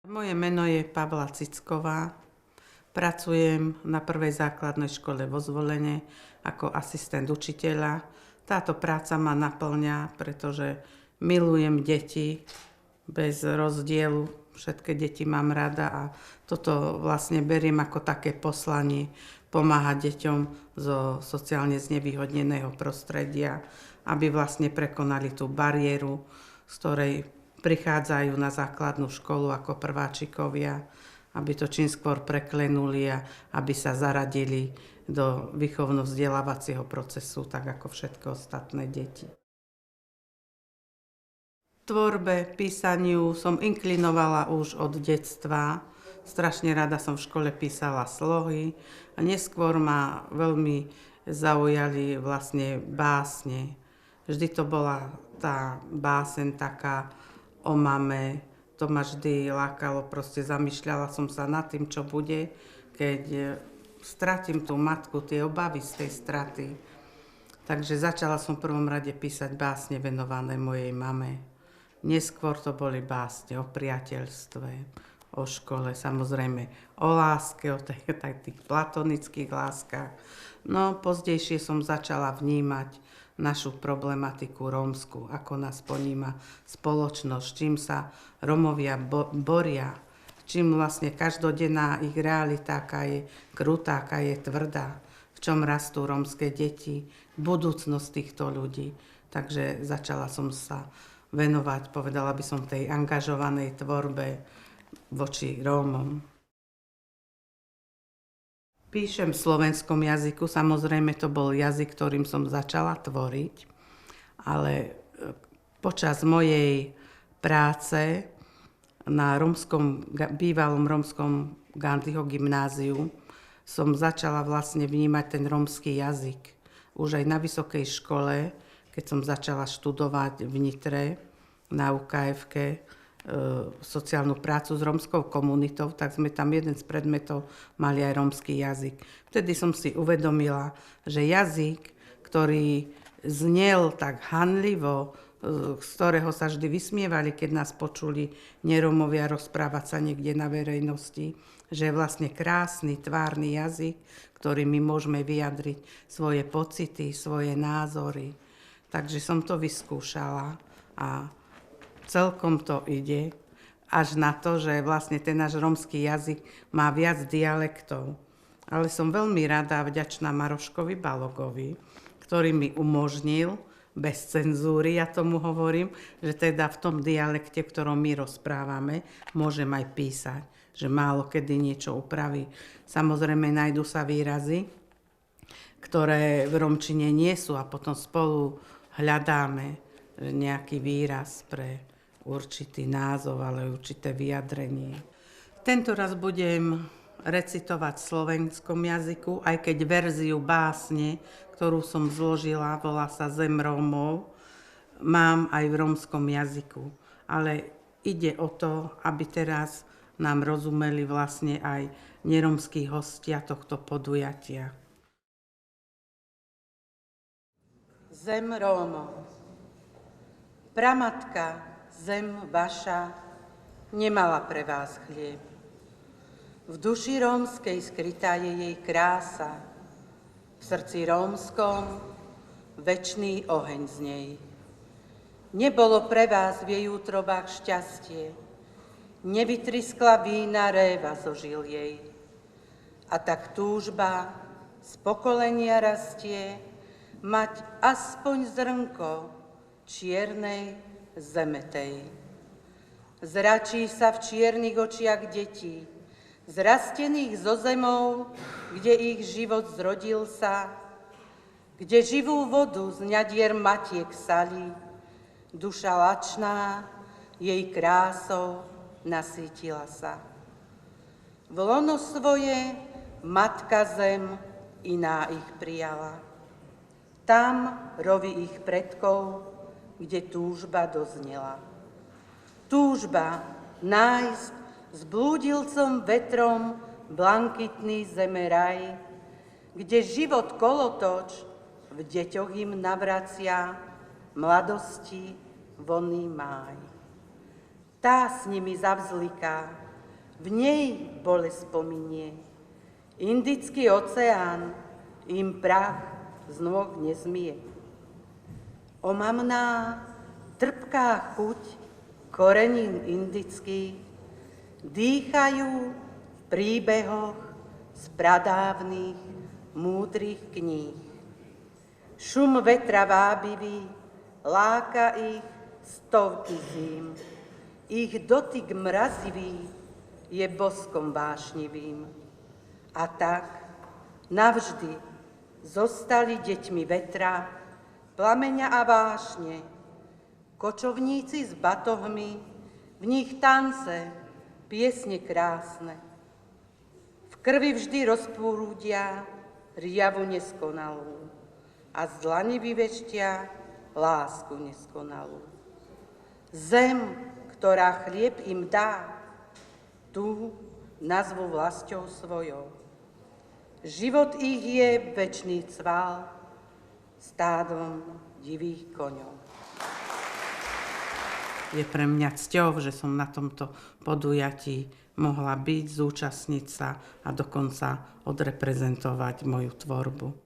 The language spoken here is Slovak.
Moje meno je Pavla Cicková. Pracujem na prvej základnej škole vo Zvolene ako asistent učiteľa. Táto práca ma naplňa, pretože milujem deti bez rozdielu. Všetky deti mám rada a toto vlastne beriem ako také poslanie pomáhať deťom zo sociálne znevýhodneného prostredia, aby vlastne prekonali tú bariéru, z ktorej prichádzajú na základnú školu ako prváčikovia, aby to čím skôr preklenuli a aby sa zaradili do výchovno-vzdelávacieho procesu, tak ako všetky ostatné deti. Tvorbe, písaniu som inklinovala už od detstva. Strašne rada som v škole písala slohy a neskôr ma veľmi zaujali vlastne básne. Vždy to bola tá báseň taká o mame, to ma vždy lákalo, proste zamýšľala som sa nad tým, čo bude, keď stratím tú matku, tie obavy z tej straty. Takže začala som v prvom rade písať básne venované mojej mame. Neskôr to boli básne o priateľstve, o škole, samozrejme o láske, o tých platonických láskach. No, pozdejšie som začala vnímať našu problematiku rómsku, ako nás poníma spoločnosť, čím sa Rómovia boria, čím vlastne každodenná ich realita, aká je krutá, aká je tvrdá, v čom rastú rómske deti, budúcnosť týchto ľudí. Takže začala som sa venovať, povedala by som, tej angažovanej tvorbe voči Rómom. Píšem v slovenskom jazyku, samozrejme to bol jazyk, ktorým som začala tvoriť, ale počas mojej práce na bývalom rómskom Gandhiho gymnáziu som začala vlastne vnímať ten rómsky jazyk. Už aj na vysokej škole, keď som začala študovať v Nitre na UKF-ke, sociálnu prácu s rómskou komunitou, tak sme tam jeden z predmetov mali aj rómsky jazyk. Vtedy som si uvedomila, že jazyk, ktorý znel tak hanlivo, z ktorého sa vždy vysmievali, keď nás počuli nerómovia rozprávať sa niekde na verejnosti, že je vlastne krásny, tvárny jazyk, ktorým my môžeme vyjadriť svoje pocity, svoje názory. Takže som to vyskúšala a celkom to ide, až na to, že vlastne ten náš rómsky jazyk má viac dialektov. Ale som veľmi rada a vďačná Maroškovi Balogovi, ktorý mi umožnil, bez cenzúry, ja tomu hovorím, že teda v tom dialekte, v ktorom my rozprávame, môžem aj písať, že málo kedy niečo upraví. Samozrejme nájdú sa výrazy, ktoré v rómčine nie sú a potom spolu hľadáme nejaký výraz pre určitý názov, ale určité vyjadrenie. Tento raz budem recitovať v slovenskom jazyku, aj keď verziu básne, ktorú som zložila, volá sa Zem Rómov, mám aj v rómskom jazyku. Ale ide o to, aby teraz nám rozumeli vlastne aj nerómski hostia tohto podujatia. Zem Rómov. Pramatka, zem vaša nemala pre vás chlieb. V duši rómskej skrytá je jej krása, v srdci rómskom večný oheň z nej. Nebolo pre vás v jej útrobách šťastie, nevytriskla vína réva zo žil jej. A tak túžba z pokolenia rastie mať aspoň zrnko čiernej zemetej. Zračí sa v čiernych očiach detí, zrastených zo zemou, kde ich život zrodil sa, kde živú vodu z ňadier matiek salí, duša lačná jej krásou nasýtila sa. V lono svoje matka zem iná ich prijala. Tam roví ich predkov, kde túžba doznela. Túžba nájsť s blúdilcom vetrom blankitný zemeraj, kde život kolotoč v deťoch im navracia mladosti vonný máj. Tá s nimi zavzliká, v nej bolesť pominie. Indický oceán im prach z nôh nezmie. Omamná, trpká chuť korenín indických dýchajú v príbehoch z pradávnych múdrych kníh. Šum vetra vábivý láka ich stovky zím. Ich dotyk mrazivý je boskom vášnivým. A tak navždy zostali deťmi vetra, plameňa a vášne. Kočovníci s batohmi, v nich tance, piesne krásne. V krvi vždy rozprúdia riavu neskonalú a z dlani vyveštia lásku neskonalú. Zem, ktorá chlieb im dá, tú nazvu vlastou svojou. Život ich je večný cval, stádom divých koňov. Je pre mňa cťou, že som na tomto podujatí mohla byť, zúčastniť sa a dokonca odreprezentovať moju tvorbu.